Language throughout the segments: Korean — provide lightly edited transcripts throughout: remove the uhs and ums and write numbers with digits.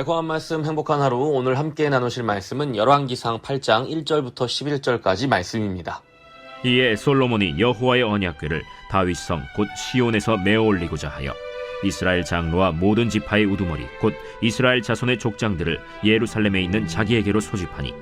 달콤한 말씀, 행복한 하루. 오늘 함께 나누실 말씀은 열왕기상 8장 1절부터 11절까지 말씀입니다. 이에 솔로몬이 여호와의 언약궤를 다윗성 곧 시온에서 메어 올리고자 하여 이스라엘 장로와 모든 지파의 우두머리 곧 이스라엘 자손의 족장들을 예루살렘에 있는 자기에게로 소집하니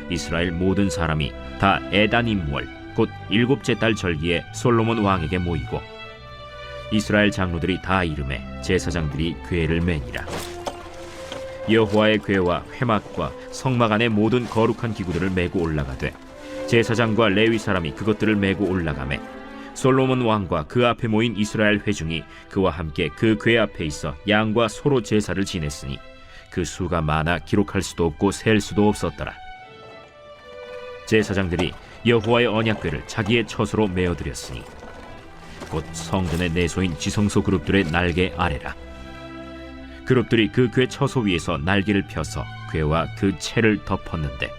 이스라엘 모든 사람이 다 에다님월 곧 일곱째 달 절기에 솔로몬 왕에게 모이고 이스라엘 장로들이 다 이름에 제사장들이 궤를 매니라. 여호와의 궤와 회막과 성막 안의 모든 거룩한 기구들을 메고 올라가되 제사장과 레위 사람이 그것들을 메고 올라가매 솔로몬 왕과 그 앞에 모인 이스라엘 회중이 그와 함께 그 궤 앞에 있어 양과 소로 제사를 지냈으니 그 수가 많아 기록할 수도 없고 셀 수도 없었더라. 제사장들이 여호와의 언약궤를 자기의 처소로 메어드렸으니 곧 성전의 내소인 지성소 그룹들의 날개 아래라. 그룹들이 그 궤 처소 위에서 날개를 펴서 궤와 그 채를 덮었는데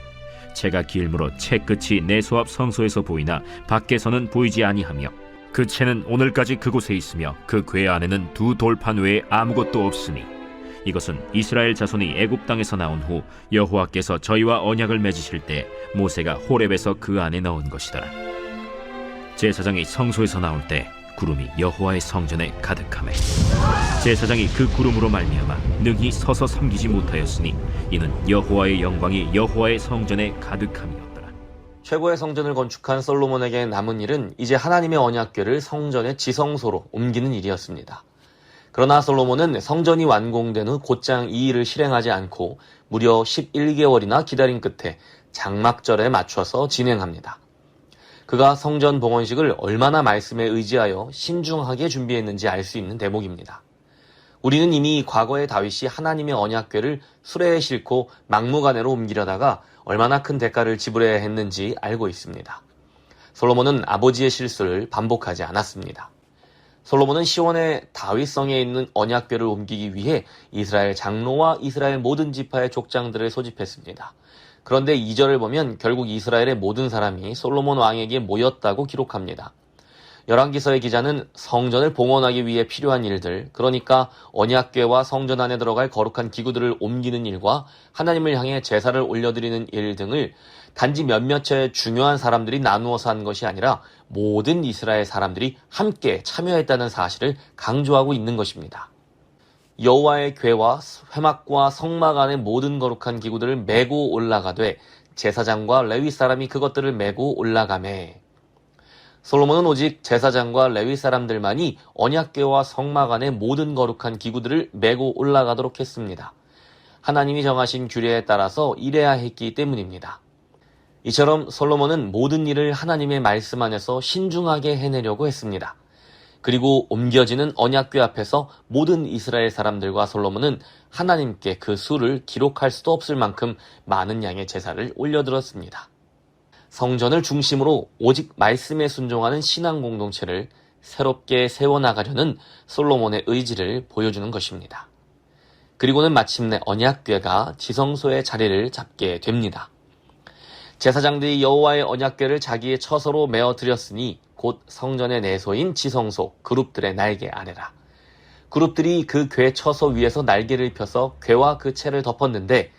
채가 길므로 채 끝이 내소 앞 성소에서 보이나 밖에서는 보이지 아니하며 그 채는 오늘까지 그곳에 있으며 그 궤 안에는 두 돌판 외에 아무것도 없으니 이것은 이스라엘 자손이 애굽 땅에서 나온 후 여호와께서 저희와 언약을 맺으실 때 모세가 호렙에서 그 안에 넣은 것이더라. 제사장이 성소에서 나올 때 구름이 여호와의 성전에 가득하매 제사장이 그 구름으로 말미암아 능히 서서 섬기지 못하였으니 이는 여호와의 영광이 여호와의 성전에 가득함이었더라. 최고의 성전을 건축한 솔로몬에게 남은 일은 이제 하나님의 언약궤를 성전의 지성소로 옮기는 일이었습니다. 그러나 솔로몬은 성전이 완공된 후 곧장 이 일을 실행하지 않고 무려 11개월이나 기다린 끝에 장막절에 맞춰서 진행합니다. 그가 성전 봉헌식을 얼마나 말씀에 의지하여 신중하게 준비했는지 알 수 있는 대목입니다. 우리는 이미 과거에 다윗이 하나님의 언약궤를 수레에 싣고 막무가내로 옮기려다가 얼마나 큰 대가를 지불해야 했는지 알고 있습니다. 솔로몬은 아버지의 실수를 반복하지 않았습니다. 솔로몬은 시온의 다윗성에 있는 언약궤를 옮기기 위해 이스라엘 장로와 이스라엘 모든 지파의 족장들을 소집했습니다. 그런데 2절을 보면 결국 이스라엘의 모든 사람이 솔로몬 왕에게 모였다고 기록합니다. 열왕기서의 기자는 성전을 봉헌하기 위해 필요한 일들, 그러니까 언약궤와 성전 안에 들어갈 거룩한 기구들을 옮기는 일과 하나님을 향해 제사를 올려드리는 일 등을 단지 몇몇의 중요한 사람들이 나누어서 한 것이 아니라 모든 이스라엘 사람들이 함께 참여했다는 사실을 강조하고 있는 것입니다. 여호와의 궤와 회막과 성막 안의 모든 거룩한 기구들을 메고 올라가되 제사장과 레위 사람이 그것들을 메고 올라가매. 솔로몬은 오직 제사장과 레위 사람들만이 언약궤와 성막 안의 모든 거룩한 기구들을 메고 올라가도록 했습니다. 하나님이 정하신 규례에 따라서 이래야 했기 때문입니다. 이처럼 솔로몬은 모든 일을 하나님의 말씀 안에서 신중하게 해내려고 했습니다. 그리고 옮겨지는 언약궤 앞에서 모든 이스라엘 사람들과 솔로몬은 하나님께 그 수를 기록할 수도 없을 만큼 많은 양의 제사를 올려드렸습니다. 성전을 중심으로 오직 말씀에 순종하는 신앙 공동체를 새롭게 세워나가려는 솔로몬의 의지를 보여주는 것입니다. 그리고는 마침내 언약궤가 지성소의 자리를 잡게 됩니다. 제사장들이 여호와의 언약궤를 자기의 처소로 메어드렸으니 곧 성전의 내소인 지성소 그룹들의 날개 아래라. 그룹들이 그 궤 처소 위에서 날개를 펴서 궤와 그 채를 덮었는데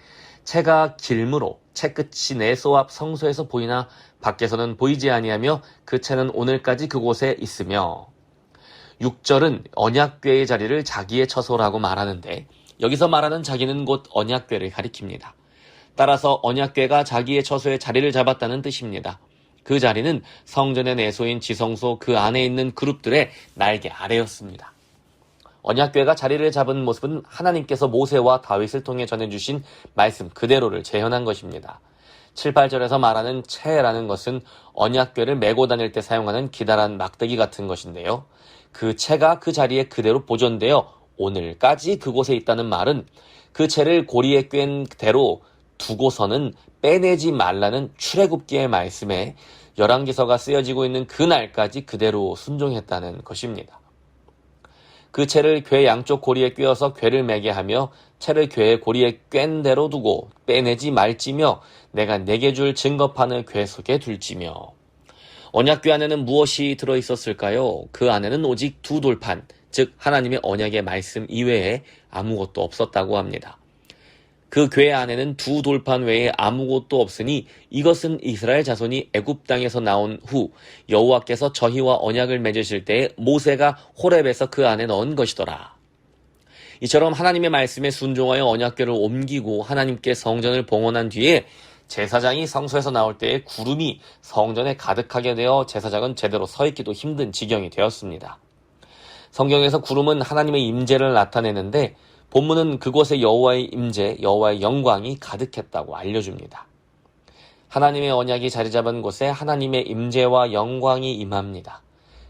채가 길므로 채 끝이 내소 앞 성소에서 보이나 밖에서는 보이지 아니하며 그 채는 오늘까지 그곳에 있으며. 6절은 언약궤의 자리를 자기의 처소라고 말하는데 여기서 말하는 자기는 곧 언약궤를 가리킵니다. 따라서 언약궤가 자기의 처소에 자리를 잡았다는 뜻입니다. 그 자리는 성전의 내소인 지성소 그 안에 있는 그룹들의 날개 아래였습니다. 언약궤가 자리를 잡은 모습은 하나님께서 모세와 다윗을 통해 전해주신 말씀 그대로를 재현한 것입니다. 7, 8절에서 말하는 채라는 것은 언약궤를 메고 다닐 때 사용하는 기다란 막대기 같은 것인데요. 그 채가 그 자리에 그대로 보존되어 오늘까지 그곳에 있다는 말은 그 채를 고리에 꿰n 대로 두고서는 빼내지 말라는 출애굽기의 말씀에 열왕기서가 쓰여지고 있는 그날까지 그대로 순종했다는 것입니다. 그 채를 궤 양쪽 고리에 꿰어서 궤를 매게 하며 채를 궤의 고리에 꿰n 대로 두고 빼내지 말지며 내가 내게 줄 증거판을 궤 속에 둘지며. 언약궤 안에는 무엇이 들어있었을까요? 그 안에는 오직 두 돌판, 즉 하나님의 언약의 말씀 이외에 아무것도 없었다고 합니다. 그 궤 안에는 두 돌판 외에 아무것도 없으니 이것은 이스라엘 자손이 애굽 땅에서 나온 후 여호와께서 저희와 언약을 맺으실 때에 모세가 호렙에서 그 안에 넣은 것이더라. 이처럼 하나님의 말씀에 순종하여 언약궤를 옮기고 하나님께 성전을 봉헌한 뒤에 제사장이 성소에서 나올 때에 구름이 성전에 가득하게 되어 제사장은 제대로 서 있기도 힘든 지경이 되었습니다. 성경에서 구름은 하나님의 임재를 나타내는데 본문은 그곳에 여호와의 임재, 여호와의 영광이 가득했다고 알려줍니다. 하나님의 언약이 자리 잡은 곳에 하나님의 임재와 영광이 임합니다.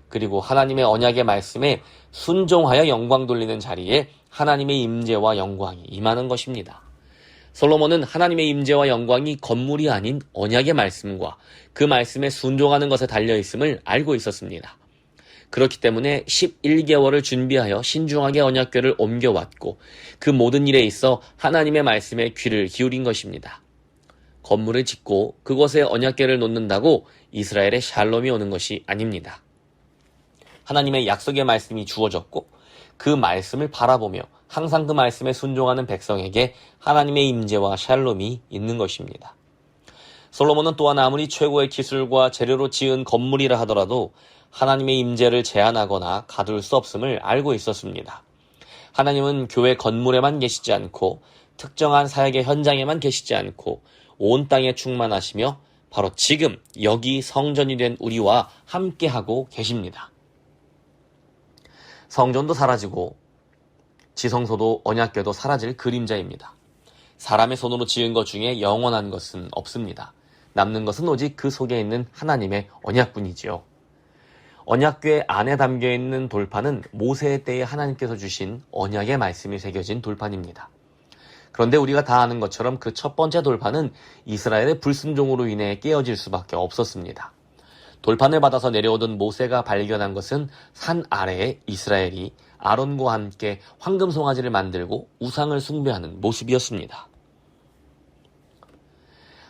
그리고 하나님의 언약의 말씀에 순종하여 영광 돌리는 자리에 하나님의 임재와 영광이 임하는 것입니다. 솔로몬은 하나님의 임재와 영광이 건물이 아닌 언약의 말씀과 그 말씀에 순종하는 것에 달려있음을 알고 있었습니다. 그렇기 때문에 11개월을 준비하여 신중하게 언약궤를 옮겨왔고 그 모든 일에 있어 하나님의 말씀에 귀를 기울인 것입니다. 건물을 짓고 그곳에 언약궤를 놓는다고 이스라엘에 샬롬이 오는 것이 아닙니다. 하나님의 약속의 말씀이 주어졌고 그 말씀을 바라보며 항상 그 말씀에 순종하는 백성에게 하나님의 임재와 샬롬이 있는 것입니다. 솔로몬은 또한 아무리 최고의 기술과 재료로 지은 건물이라 하더라도 하나님의 임재를 제한하거나 가둘 수 없음을 알고 있었습니다. 하나님은 교회 건물에만 계시지 않고 특정한 사역의 현장에만 계시지 않고 온 땅에 충만하시며 바로 지금 여기 성전이 된 우리와 함께하고 계십니다. 성전도 사라지고 지성소도 언약궤도 사라질 그림자입니다. 사람의 손으로 지은 것 중에 영원한 것은 없습니다. 남는 것은 오직 그 속에 있는 하나님의 언약뿐이지요. 언약궤 안에 담겨있는 돌판은 모세의 때에 하나님께서 주신 언약의 말씀이 새겨진 돌판입니다. 그런데 우리가 다 아는 것처럼 그 첫 번째 돌판은 이스라엘의 불순종으로 인해 깨어질 수밖에 없었습니다. 돌판을 받아서 내려오던 모세가 발견한 것은 산 아래에 이스라엘이 아론과 함께 황금 송아지를 만들고 우상을 숭배하는 모습이었습니다.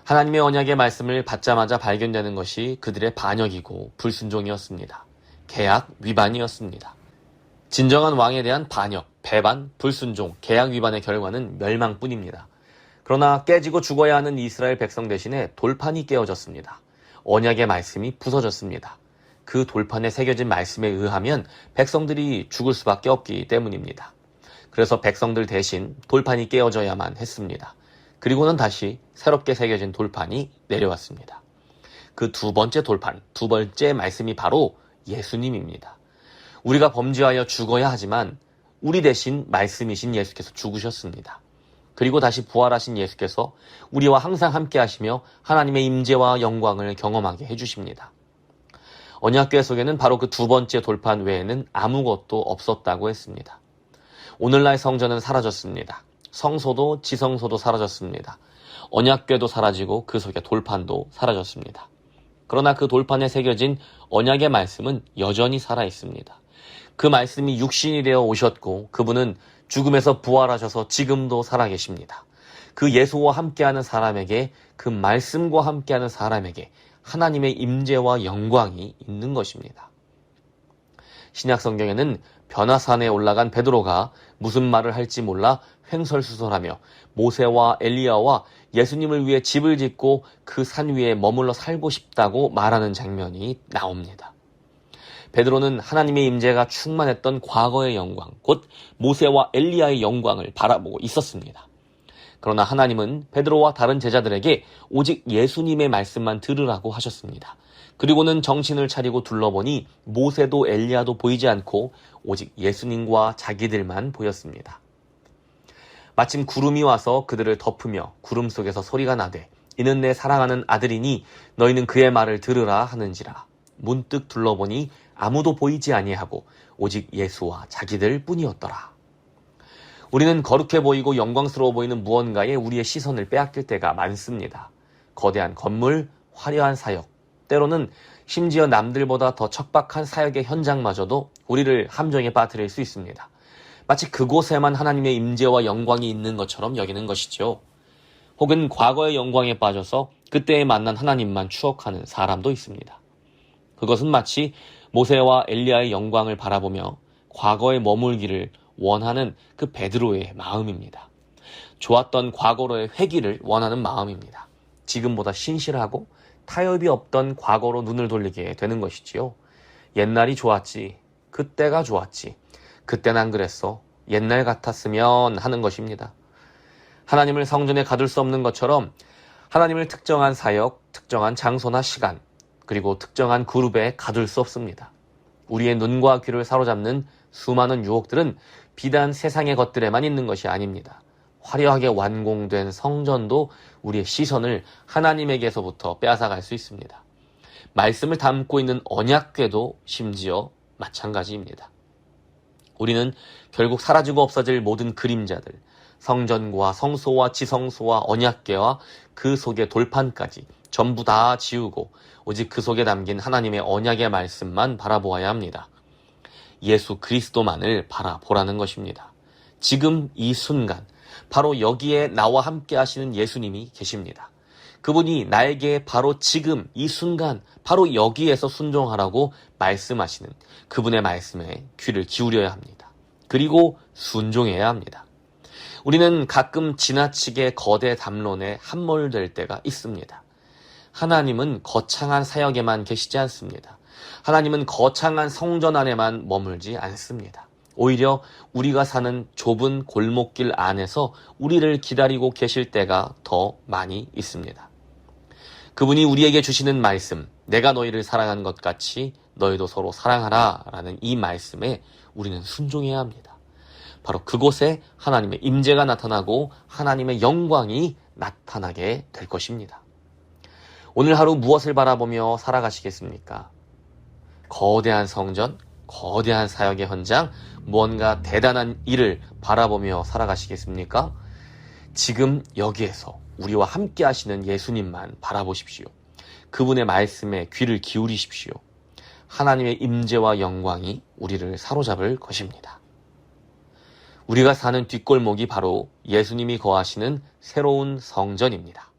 하나님의 언약의 말씀을 받자마자 발견되는 것이 그들의 반역이고 불순종이었습니다. 계약 위반이었습니다. 진정한 왕에 대한 반역, 배반, 불순종, 계약 위반의 결과는 멸망뿐입니다. 그러나 깨지고 죽어야 하는 이스라엘 백성 대신에 돌판이 깨어졌습니다. 언약의 말씀이 부서졌습니다. 그 돌판에 새겨진 말씀에 의하면 백성들이 죽을 수밖에 없기 때문입니다. 그래서 백성들 대신 돌판이 깨어져야만 했습니다. 그리고는 다시 새롭게 새겨진 돌판이 내려왔습니다. 그 두 번째 돌판, 두 번째 말씀이 바로 예수님입니다. 우리가 범죄하여 죽어야 하지만 우리 대신 말씀이신 예수께서 죽으셨습니다. 그리고 다시 부활하신 예수께서 우리와 항상 함께 하시며 하나님의 임재와 영광을 경험하게 해주십니다. 언약궤 속에는 바로 그 두 번째 돌판 외에는 아무것도 없었다고 했습니다. 오늘날 성전은 사라졌습니다. 성소도 지성소도 사라졌습니다. 언약궤도 사라지고 그 속에 돌판도 사라졌습니다. 그러나 그 돌판에 새겨진 언약의 말씀은 여전히 살아있습니다. 그 말씀이 육신이 되어 오셨고 그분은 죽음에서 부활하셔서 지금도 살아계십니다. 그 예수와 함께하는 사람에게, 그 말씀과 함께하는 사람에게 하나님의 임재와 영광이 있는 것입니다. 신약 성경에는 변화산에 올라간 베드로가 무슨 말을 할지 몰라 횡설수설하며 모세와 엘리야와 예수님을 위해 집을 짓고 그 산 위에 머물러 살고 싶다고 말하는 장면이 나옵니다. 베드로는 하나님의 임재가 충만했던 과거의 영광, 곧 모세와 엘리야의 영광을 바라보고 있었습니다. 그러나 하나님은 베드로와 다른 제자들에게 오직 예수님의 말씀만 들으라고 하셨습니다. 그리고는 정신을 차리고 둘러보니 모세도 엘리야도 보이지 않고 오직 예수님과 자기들만 보였습니다. 마침 구름이 와서 그들을 덮으며 구름 속에서 소리가 나되 이는 내 사랑하는 아들이니 너희는 그의 말을 들으라 하는지라. 문득 둘러보니 아무도 보이지 아니하고 오직 예수와 자기들 뿐이었더라. 우리는 거룩해 보이고 영광스러워 보이는 무언가에 우리의 시선을 빼앗길 때가 많습니다. 거대한 건물, 화려한 사역, 때로는 심지어 남들보다 더 척박한 사역의 현장마저도 우리를 함정에 빠뜨릴 수 있습니다. 마치 그곳에만 하나님의 임재와 영광이 있는 것처럼 여기는 것이죠. 혹은 과거의 영광에 빠져서 그때에 만난 하나님만 추억하는 사람도 있습니다. 그것은 마치 모세와 엘리야의 영광을 바라보며 과거에 머물기를 원하는 그 베드로의 마음입니다. 좋았던 과거로의 회귀를 원하는 마음입니다. 지금보다 신실하고 타협이 없던 과거로 눈을 돌리게 되는 것이지요. 옛날이 좋았지, 그때가 좋았지, 그때는 안 그랬어, 옛날 같았으면 하는 것입니다. 하나님을 성전에 가둘 수 없는 것처럼 하나님을 특정한 사역, 특정한 장소나 시간, 그리고 특정한 그룹에 가둘 수 없습니다. 우리의 눈과 귀를 사로잡는 수많은 유혹들은 비단 세상의 것들에만 있는 것이 아닙니다. 화려하게 완공된 성전도 우리의 시선을 하나님에게서부터 빼앗아갈 수 있습니다. 말씀을 담고 있는 언약궤도 심지어 마찬가지입니다. 우리는 결국 사라지고 없어질 모든 그림자들, 성전과 성소와 지성소와 언약궤와 그 속의 돌판까지 전부 다 지우고 오직 그 속에 담긴 하나님의 언약의 말씀만 바라보아야 합니다. 예수 그리스도만을 바라보라는 것입니다. 지금 이 순간 바로 여기에 나와 함께 하시는 예수님이 계십니다. 그분이 나에게 바로 지금 이 순간 바로 여기에서 순종하라고 말씀하시는 그분의 말씀에 귀를 기울여야 합니다. 그리고 순종해야 합니다. 우리는 가끔 지나치게 거대 담론에 함몰될 때가 있습니다. 하나님은 거창한 사역에만 계시지 않습니다. 하나님은 거창한 성전 안에만 머물지 않습니다. 오히려 우리가 사는 좁은 골목길 안에서 우리를 기다리고 계실 때가 더 많이 있습니다. 그분이 우리에게 주시는 말씀, 내가 너희를 사랑한 것 같이 너희도 서로 사랑하라 라는 이 말씀에 우리는 순종해야 합니다. 바로 그곳에 하나님의 임재가 나타나고 하나님의 영광이 나타나게 될 것입니다. 오늘 하루 무엇을 바라보며 살아가시겠습니까? 거대한 성전, 거대한 사역의 현장, 무언가 대단한 일을 바라보며 살아가시겠습니까? 지금 여기에서 우리와 함께 하시는 예수님만 바라보십시오. 그분의 말씀에 귀를 기울이십시오. 하나님의 임재와 영광이 우리를 사로잡을 것입니다. 우리가 사는 뒷골목이 바로 예수님이 거하시는 새로운 성전입니다.